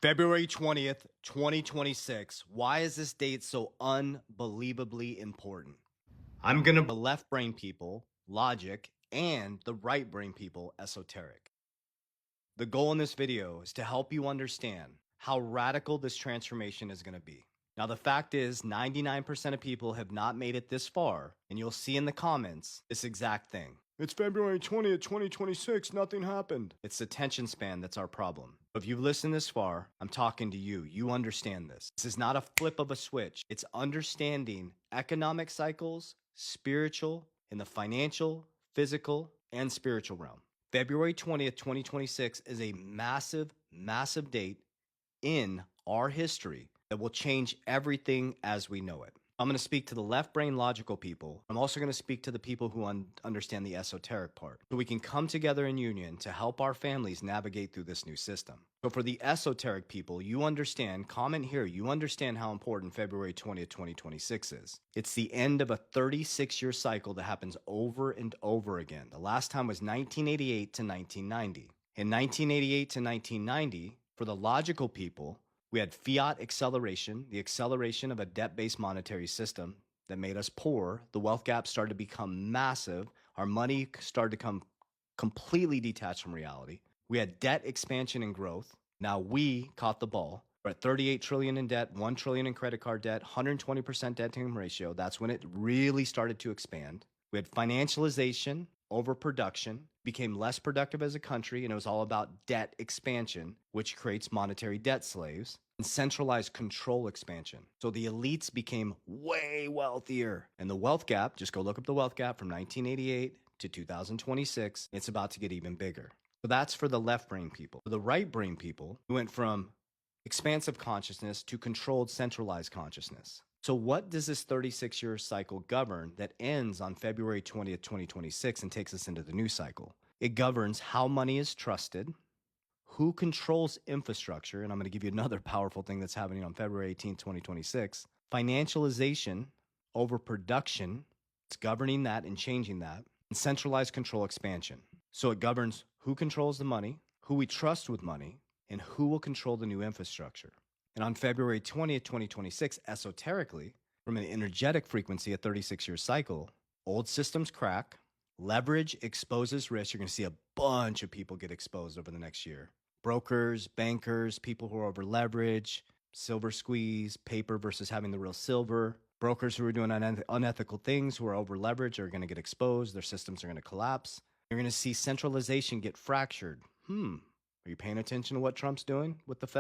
February 20th, 2026. Why is this date so unbelievably important? I'm going to the left brain people, logic, and the right brain people, esoteric. The goal in this video is to help you understand how radical this transformation is going to be. Now, the fact is 99% of people have not made it this far, and you'll see in the comments this exact thing. It's February 20th, 2026, nothing happened. It's the attention span that's our problem. If you've listened this far, I'm talking to you. You understand this. This is not a flip of a switch. It's understanding economic cycles, spiritual, in the financial, physical, and spiritual realm. February 20th, 2026 is a massive, massive date in our history that will change everything as we know it. I'm going to speak to the left brain logical people. I'm also going to speak to the people who understand the esoteric part, so we can come together in union to help our families navigate through this new system. So for the esoteric people, you understand, comment here, you understand how important February 20th, 2026 is. It's the end of a 36-year cycle that happens over and over again. The last time was 1988 to 1990. In 1988 to 1990, for the logical people, we had fiat acceleration, the acceleration of a debt-based monetary system that made us poor. The wealth gap started to become massive. Our money started to come completely detached from reality. We had debt expansion and growth. Now we caught the ball. We're at 38 trillion in debt, 1 trillion in credit card debt, 120% debt to income ratio. That's when it really started to expand. We had financialization, overproduction, became less productive as a country, and it was all about debt expansion, which creates monetary debt slaves, and centralized control expansion. So the elites became way wealthier. And the wealth gap, just go look up the wealth gap from 1988 to 2026, it's about to get even bigger. So that's for the left brain people. For the right brain people, we went from expansive consciousness to controlled centralized consciousness. So what does this 36-year cycle govern that ends on February 20th, 2026 and takes us into the new cycle? It governs how money is trusted, who controls infrastructure, and I'm going to give you another powerful thing that's happening on February 18th, 2026, financialization over production, it's governing that and changing that, and centralized control expansion. So it governs who controls the money, who we trust with money, and who will control the new infrastructure. And on February 20th, 2026, esoterically, from an energetic frequency, a 36-year cycle, old systems crack, leverage exposes risk. You're going to see a bunch of people get exposed over the next year. Brokers, bankers, people who are over leverage, silver squeeze, paper versus having the real silver. Brokers who are doing unethical things, who are over leverage, are going to get exposed. Their systems are going to collapse. You're going to see centralization get fractured. Are you paying attention to what Trump's doing with the Fed?